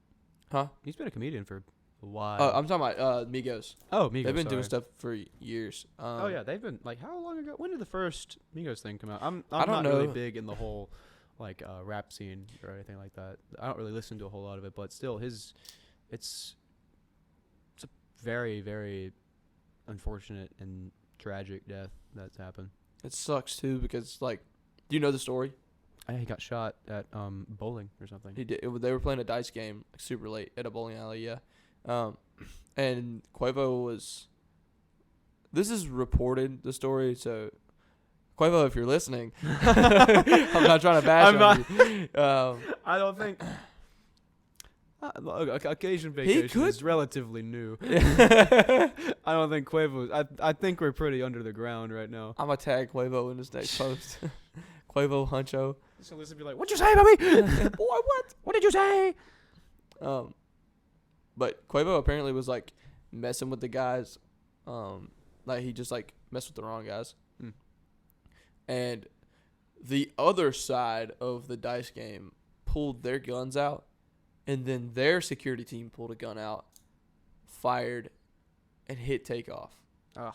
Huh? He's been a comedian for a while. I'm talking about Migos. Oh, Migos. They've been doing stuff for years. Oh yeah, they've been like, how long ago? When did the first Migos thing come out? I'm I don't not really know. big in the whole like rap scene or anything like that. I don't really listen to a whole lot of it, but still, it's a very, very unfortunate and tragic death that's happened. It sucks too because, like, do you know the story? He got shot at bowling or something. He did. They were playing a dice game like, super late at a bowling alley. Yeah, and Quavo was. This is reported, the story. So, Quavo, if you're listening, I'm not trying to bash on you. I don't think. Occasion vacation is relatively new. I don't think Quavo. I think we're pretty under the ground right now. I'm gonna tag Quavo in this next post. Quavo Huncho. So listen, be like, "What'd you say about me, boy? What? What did you say?" But Quavo apparently was like messing with the guys. Like he just like messed with the wrong guys. And the other side of the dice game pulled their guns out, and then their security team pulled a gun out, fired, and hit Takeoff. Ugh.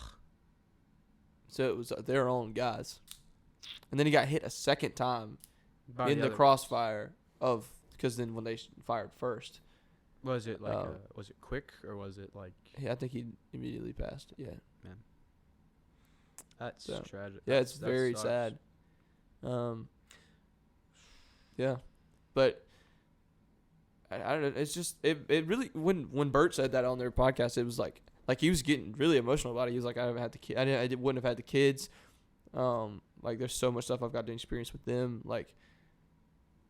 So it was their own guys. And then he got hit a second time By in the crossfire of because then when they fired first, Was it like was it quick or was it like? I think he immediately passed. Yeah, Man, that's tragic. Yeah, it's very sucks. sad. Yeah, but I don't know. It's just it really when Bert said that on their podcast, it was like he was getting really emotional about it. He was like, I haven't had the kid. I wouldn't have had the kids. Like there's so much stuff I've got to experience with them. Like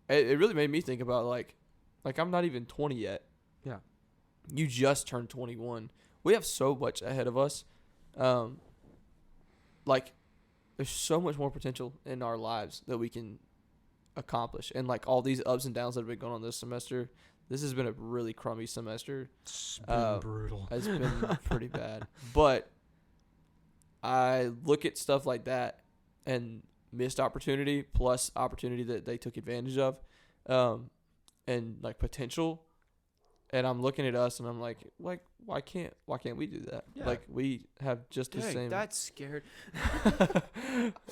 it really made me think about like I'm not even 20 yet. Yeah. You just turned 21. We have so much ahead of us. Like there's so much more potential in our lives that we can accomplish, and like all these ups and downs that have been going on this semester. This has been a really crummy semester. It's been brutal. It's been pretty bad. But I look at stuff like that and missed opportunity plus opportunity that they took advantage of, and like potential. And I'm looking at us and I'm like why can't we do that? Yeah. Like we have just the same. That's scared.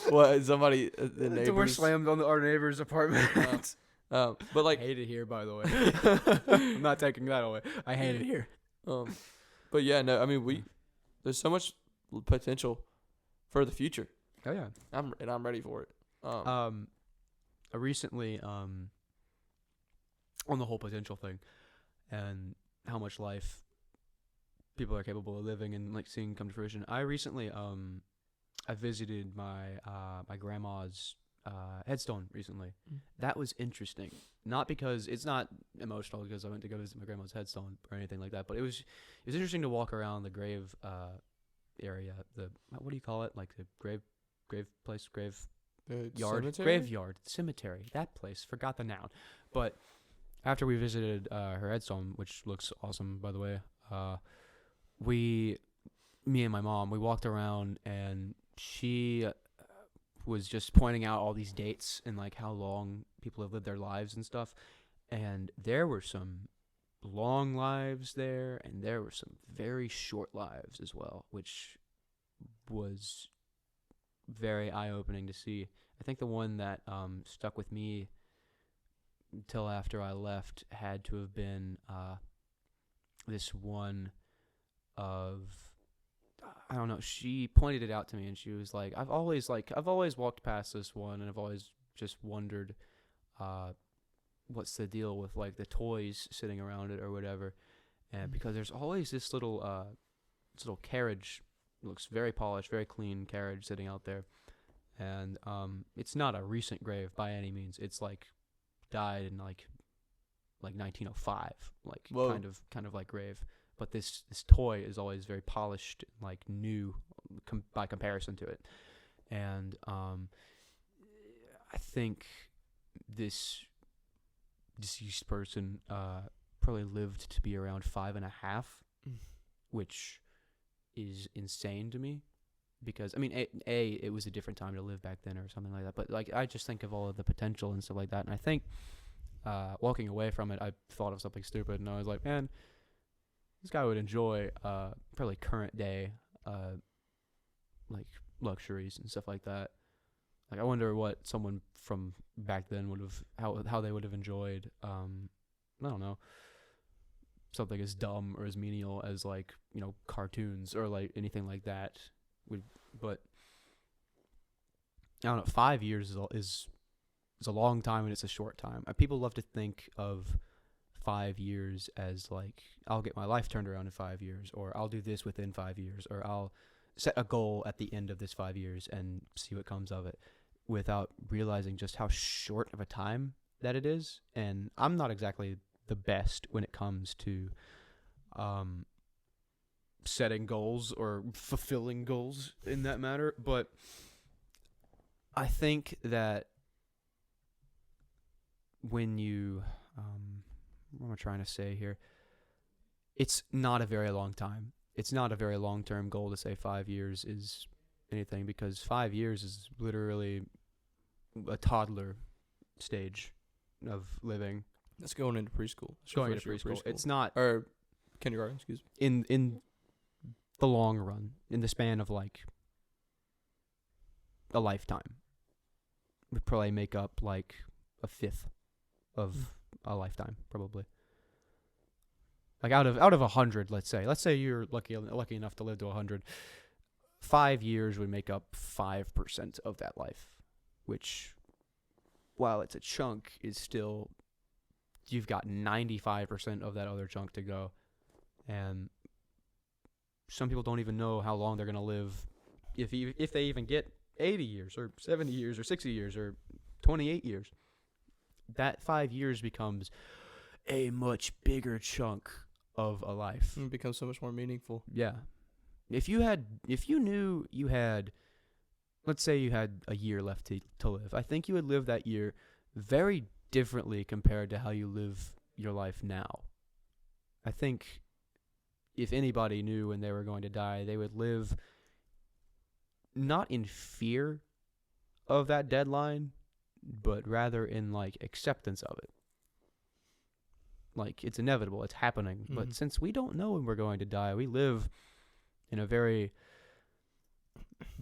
What somebody the The door neighbors slammed on our neighbor's apartment. but like I hate it here, by the way. I'm not taking that away. I hate it here. but yeah, no, I mean there's so much potential for the future. Oh yeah. I'm ready for it. I recently on the whole potential thing and how much life people are capable of living and like seeing come to fruition. I recently I visited my my grandma's headstone recently. That was interesting. Not because it's not emotional because I went to go visit my grandma's headstone or anything like that, but it was interesting to walk around the grave area. The what do you call it? Like the grave place, yard, cemetery? graveyard, cemetery. That place. Forgot the noun. But after we visited her headstone, which looks awesome, by the way, me and my mom, we walked around and she was just pointing out all these dates and like how long people have lived their lives and stuff. And there were some long lives there and there were some very short lives as well, which was very eye-opening to see. I think the one that stuck with me until after I left had to have been this one of, I don't know, she pointed it out to me and she was like, I've always walked past this one and I've always just wondered what's the deal with like the toys sitting around it or whatever. And because there's always this little carriage, looks very polished, very clean carriage sitting out there. And it's not a recent grave by any means. It's like died in like 1905, like Whoa. kind of like grave. But this toy is always very polished, like new by comparison to it. And I think this deceased person probably lived to be around 5.5, which is insane to me. Because I mean, it was a different time to live back then, or something like that. But like, I just think of all of the potential and stuff like that. And I think walking away from it, I thought of something stupid, and I was like, man, this guy would enjoy probably current day like luxuries and stuff like that. Like, I wonder what someone from back then would have how they would have enjoyed. I don't know, something as dumb or as menial as like, you know, cartoons or like anything like that. But I don't know. 5 years is a long time and it's a short time. People love to think of 5 years as like, I'll get my life turned around in 5 years, or I'll do this within 5 years, or I'll set a goal at the end of this 5 years and see what comes of it, without realizing just how short of a time that it is. And I'm not exactly the best when it comes to setting goals or fulfilling goals in that matter, but I think that when you what am I trying to say here, it's not a very long time. It's not a very long-term goal to say 5 years is anything, because 5 years is literally a toddler stage of living. That's going into preschool. Going into preschool. It's not, or kindergarten, excuse me. In the long run, in the span of like a lifetime, would probably make up like a fifth of a lifetime, probably. Like out of 100, let's say you're lucky enough to live to 100. 5 years would make up 5% of that life, which, while it's a chunk, is still, you've got 95% of that other chunk to go. And some people don't even know how long they're going to live, if they even get 80 years or 70 years or 60 years or 28 years. That 5 years becomes a much bigger chunk of a life. It becomes so much more meaningful. Yeah. If you knew you had, let's say you had a year left to live, I think you would live that year very differently compared to how you live your life now. I think if anybody knew when they were going to die, they would live not in fear of that deadline, but rather in like acceptance of it. Like, it's inevitable, it's happening. Mm-hmm. But since we don't know when we're going to die, we live in a very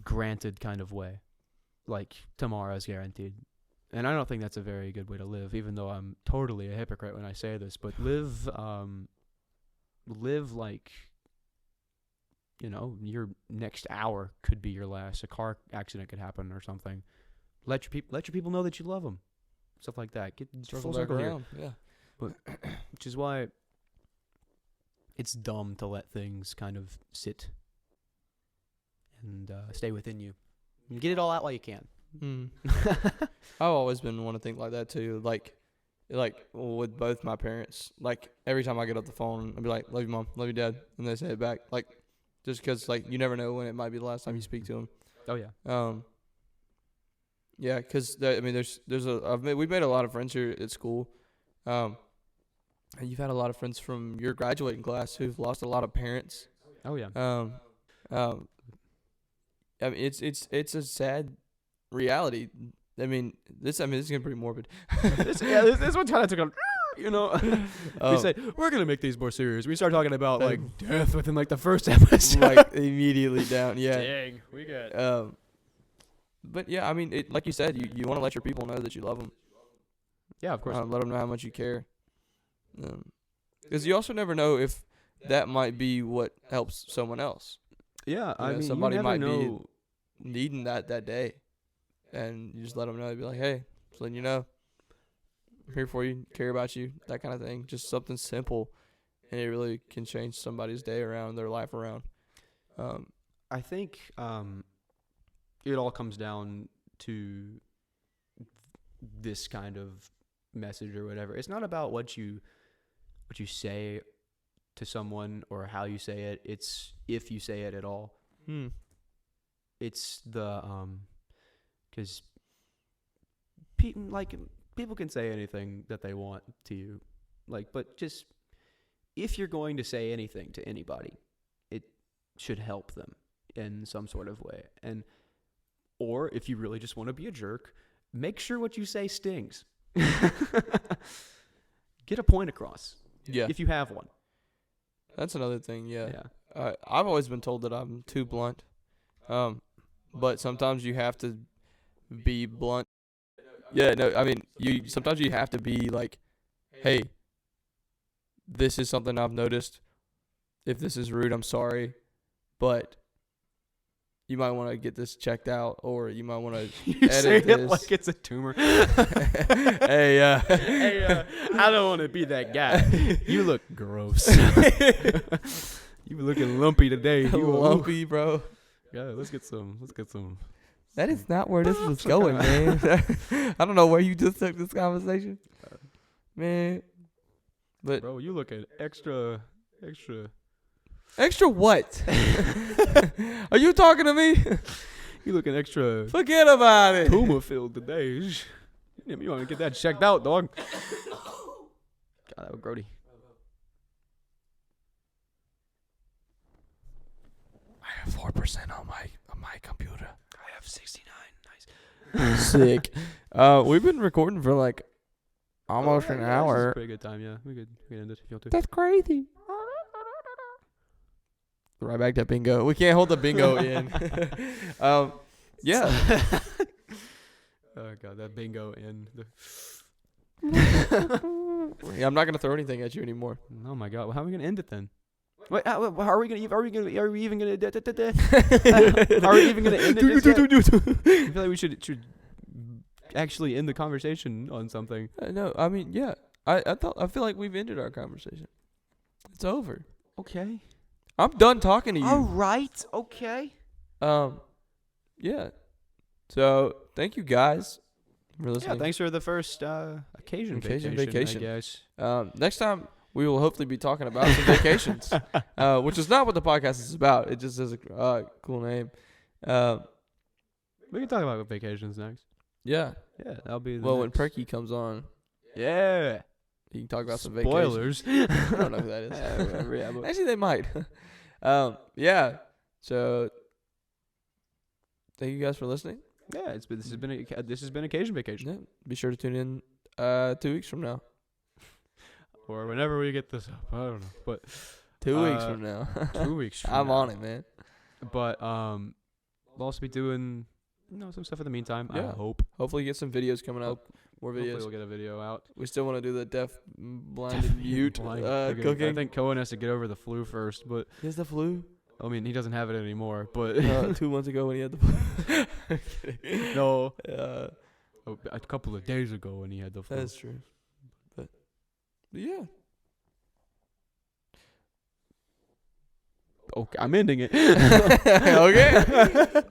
granted kind of way. Like, tomorrow's guaranteed. And I don't think that's a very good way to live, even though I'm totally a hypocrite when I say this. But live like, you know, your next hour could be your last. A car accident could happen or something. Let your people know that you love them. Stuff like that. Get full circle here. Yeah. But, which is why it's dumb to let things kind of sit and stay within you. And get it all out while you can. I've always been one to think like that too. Like with both my parents. Like, every time I get off the phone, I'll be like, "Love you, Mom. Love you, Dad," and they say it back. Like, just because, like, you never know when it might be the last time you speak to them. Oh yeah. Yeah, because I mean, we've made a lot of friends here at school. And you've had a lot of friends from your graduating class who've lost a lot of parents. Oh yeah. I mean, it's a sad reality. I mean, this is getting pretty morbid. this one kind of took a, you know. We say we're gonna make these more serious. We start talking about like death within like the first episode. Like, immediately down. Yeah. Dang, we got. But yeah, I mean, like you said, you want to let your people know that you love them. Yeah, of course. Let them know how much you care. Because you also never know if that might be what helps someone else. Yeah, I mean, somebody you never might know. be needing that day, and you just let them know. You'd be like, "Hey, just letting you know, I'm here for you, care about you," that kind of thing. Just something simple, and it really can change somebody's day around, their life around. I think it all comes down to this kind of message or whatever. It's not about what you say to someone or how you say it. It's if you say it at all. It's the because people can say anything that they want to you, like, but just if you're going to say anything to anybody, it should help them in some sort of way. Or if you really just want to be a jerk, make sure what you say stings. Get a point across. Yeah. If you have one. That's another thing, yeah. I've always been told that I'm too blunt. But sometimes you have to be blunt. Yeah, no, I mean, sometimes you have to be like, "Hey, this is something I've noticed. If this is rude, I'm sorry. But you might want to get this checked out, or you might want to edit this." It like it's a tumor. Hey, I don't want to be that guy. You look gross. You looking lumpy today. You lumpy, bro. Yeah, let's get some. That is not where this was going, man. I don't know where you just took this conversation, man. But bro, you looking extra. Extra what? Are you talking to me? You looking extra. Forget about it. Tumor filled today. You want to get that checked out, dog. God, that was grody. I have 4% on my computer. I have 69. Nice. Sick. We've been recording for like almost an hour. That's a pretty good time, yeah. We could end it if you want to. That's crazy. Right back to bingo. We can't hold the bingo in. Yeah. Oh god, that bingo in. me. I'm not gonna throw anything at you anymore. Oh my God! Well, how are we gonna end it then? Wait, how are we gonna? Are we even gonna? Are we even gonna end it? I feel like we should actually end the conversation on something. No, I mean, yeah. I feel like we've ended our conversation. It's over. Okay. I'm done talking to you. All right. Okay. Yeah. So thank you guys for listening. Yeah. Thanks for the first occasion vacation. I guess. Next time we will hopefully be talking about some vacations, which is not what the podcast is about. It just has a cool name. We can talk about vacations next. Yeah. Yeah, that'll be. When Perky comes on. Yeah. You can talk about some spoilers. vacations. I don't know who that is. Yeah, but actually, they might. Yeah. So, thank you guys for listening. Yeah, this has been occasion vacation. Yeah. Be sure to tune in 2 weeks from now. Or whenever we get this up. I don't know, but 2 weeks from now. 2 weeks. From I'm now. on it, man. But we'll also be doing some stuff in the meantime. Yeah. I hope. Hopefully, get some videos coming up. More videos. Hopefully we'll get a video out. We still want to do the deaf, blind, and mute cooking. I think Cohen has to get over the flu first, but He has the flu? I mean, he doesn't have it anymore. But 2 months ago when he had the flu. I'm kidding. No, a couple of days ago when he had the flu. That's true. But yeah. Okay, I'm ending it. Okay.